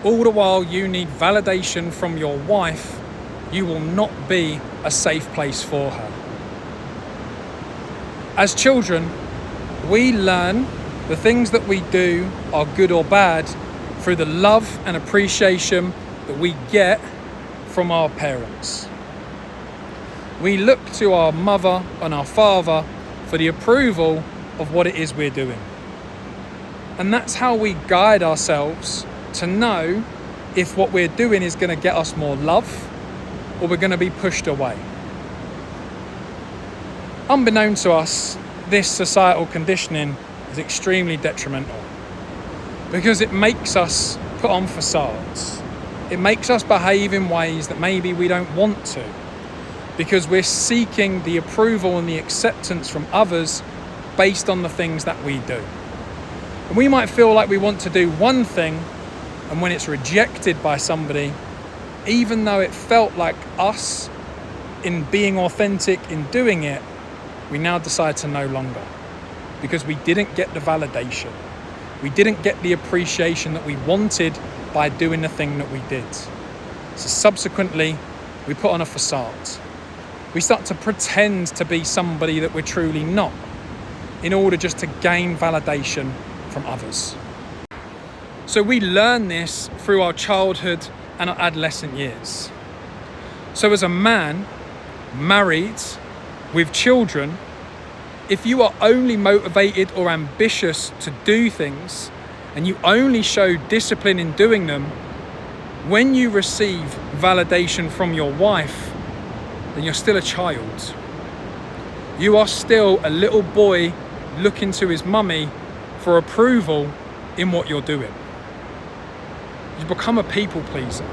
all the while you need validation from your wife, you will not be a safe place for her. As children, we learn the things that we do are good or bad through the love and appreciation that we get from our parents. We look to our mother and our father for the approval of what it is we're doing. And that's how we guide ourselves to know if what we're doing is going to get us more love or we're going to be pushed away. Unbeknown to us, this societal conditioning is extremely detrimental because it makes us put on facades. It makes us behave in ways that maybe we don't want to because we're seeking the approval and the acceptance from others based on the things that we do. And we might feel like we want to do one thing, and when it's rejected by somebody, even though it felt like us in being authentic in doing it, we now decide to no longer because we didn't get the validation. We didn't get the appreciation that we wanted by doing the thing that we did. So subsequently, we put on a facade. We start to pretend to be somebody that we're truly not in order just to gain validation from others. So we learn this through our childhood and our adolescent years. So as a man, married, with children, if you are only motivated or ambitious to do things and you only show discipline in doing them, when you receive validation from your wife, then you're still a child. You are still a little boy looking to his mummy for approval in what you're doing. You've become a people pleaser.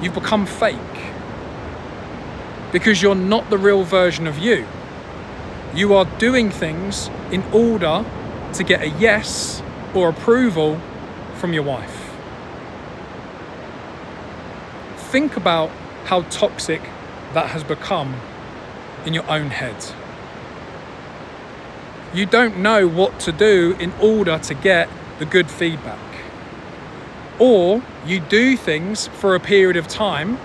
You've become fake because you're not the real version of you. You are doing things in order to get a yes or approval from your wife. Think about how toxic that has become in your own head. You don't know what to do in order to get the good feedback. Or you do things for a period of time,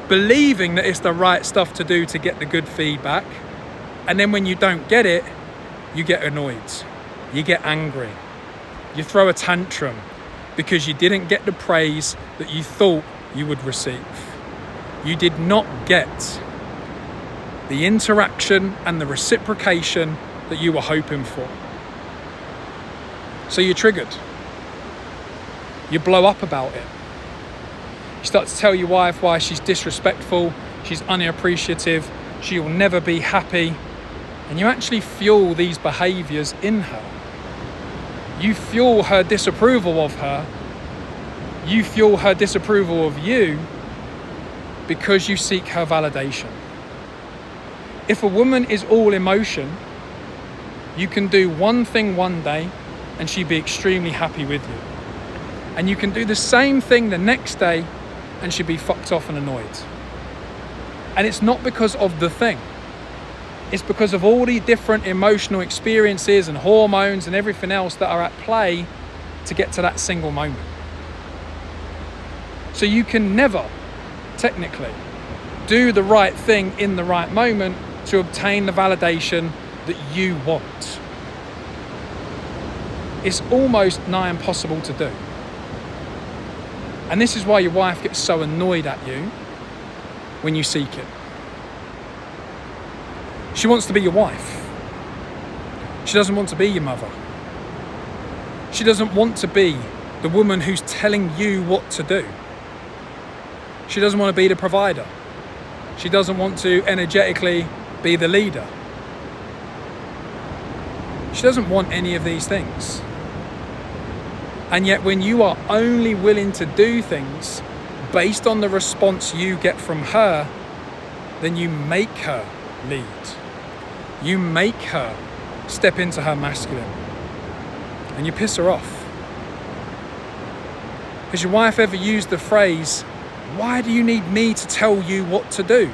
believing that it's the right stuff to do to get the good feedback. And then when you don't get it, you get annoyed, you get angry, you throw a tantrum because you didn't get the praise that you thought you would receive. You did not get the interaction and the reciprocation that you were hoping for. So you're triggered. You blow up about it. You start to tell your wife why she's disrespectful, she's unappreciative, she will never be happy. And you actually fuel these behaviors in her. You fuel her disapproval of her. You fuel her disapproval of you because you seek her validation. If a woman is all emotion, you can do one thing one day and she'd be extremely happy with you. And you can do the same thing the next day and she'd be fucked off and annoyed. And it's not because of the thing. It's because of all the different emotional experiences and hormones and everything else that are at play to get to that single moment. So you can never, technically, do the right thing in the right moment to obtain the validation that you want. It's almost nigh impossible to do. And this is why your wife gets so annoyed at you when you seek it. She wants to be your wife. She doesn't want to be your mother. She doesn't want to be the woman who's telling you what to do. She doesn't want to be the provider. She doesn't want to energetically be the leader. She doesn't want any of these things. And yet when you are only willing to do things based on the response you get from her, then you make her lead. You make her step into her masculine. And you piss her off. Has your wife ever used the phrase, "Why do you need me to tell you what to do?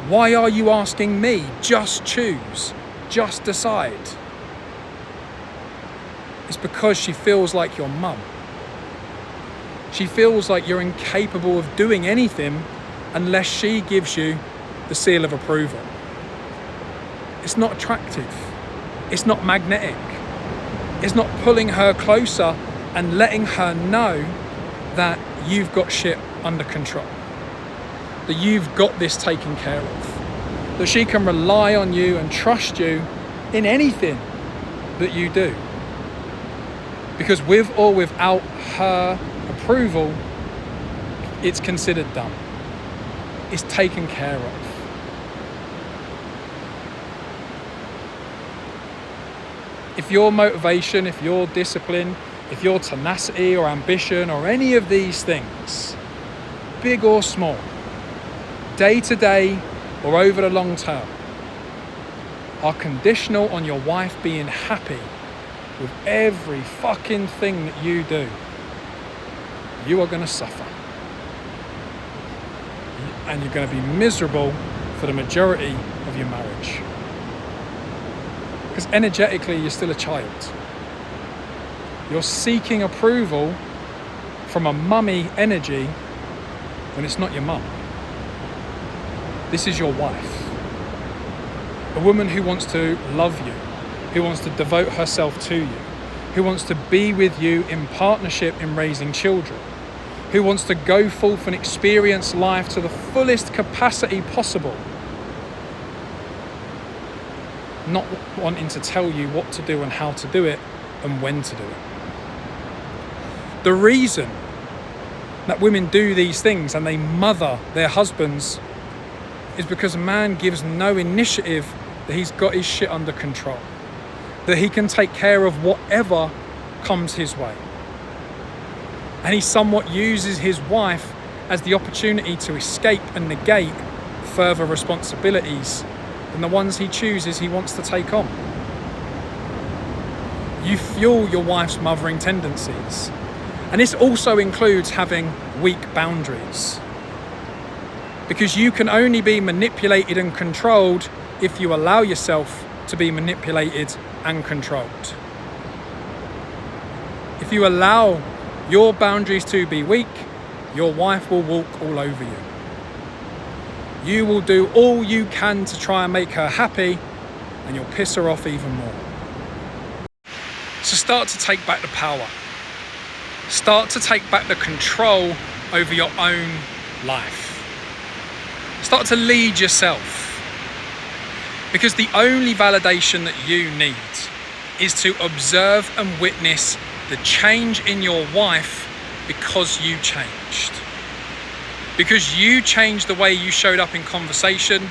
Why are you asking me? Just choose. Just decide." It's because she feels like your mum. She feels like you're incapable of doing anything unless she gives you the seal of approval. It's not attractive. It's not magnetic. It's not pulling her closer and letting her know that you've got shit under control, that you've got this taken care of, that she can rely on you and trust you in anything that you do. Because with or without her approval, it's considered done. It's taken care of. If your motivation, if your discipline, if your tenacity or ambition or any of these things, big or small, day to day or over the long term, are conditional on your wife being happy with every fucking thing that you do, you are going to suffer. And you're going to be miserable for the majority of your marriage. Because energetically, you're still a child. You're seeking approval from a mummy energy when it's not your mum. This is your wife. A woman who wants to love you, who wants to devote herself to you, who wants to be with you in partnership in raising children, who wants to go forth and experience life to the fullest capacity possible, not wanting to tell you what to do and how to do it and when to do it. The reason that women do these things and they mother their husbands is because a man gives no initiative that he's got his shit under control, that he can take care of whatever comes his way. And he somewhat uses his wife as the opportunity to escape and negate further responsibilities than the ones he chooses he wants to take on. You fuel your wife's mothering tendencies. And this also includes having weak boundaries. Because you can only be manipulated and controlled if you allow yourself to be manipulated and controlled. If you allow your boundaries to be weak, your wife will walk all over you. You will do all you can to try and make her happy, and you'll piss her off even more. So start to take back the power. Start to take back the control over your own life. Start to lead yourself. Because the only validation that you need is to observe and witness the change in your wife because you changed. Because you changed the way you showed up in conversation,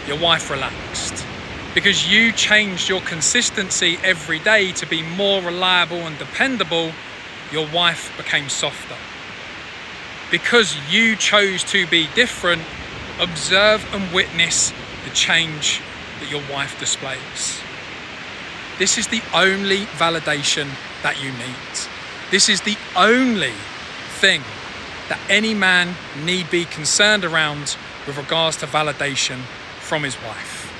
your wife relaxed. Because you changed your consistency every day to be more reliable and dependable, your wife became softer. Because you chose to be different, observe and witness the change that your wife displays. This is the only validation that you need. This is the only thing that any man need be concerned around with regards to validation from his wife.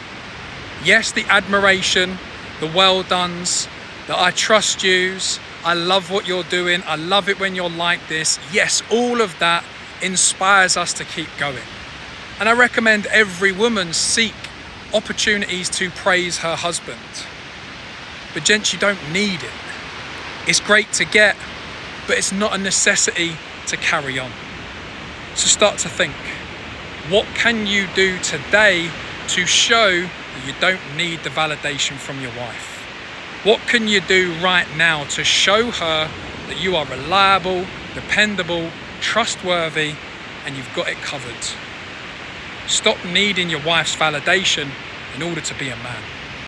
Yes, the admiration, the well dones, the I trust yous, I love what you're doing, I love it when you're like this. Yes, all of that inspires us to keep going. And I recommend every woman seek opportunities to praise her husband. But gents, you don't need it. It's great to get, but it's not a necessity to carry on. So start to think, what can you do today to show that you don't need the validation from your wife? What can you do right now to show her that you are reliable, dependable, trustworthy, and you've got it covered? Stop needing your wife's validation in order to be a man.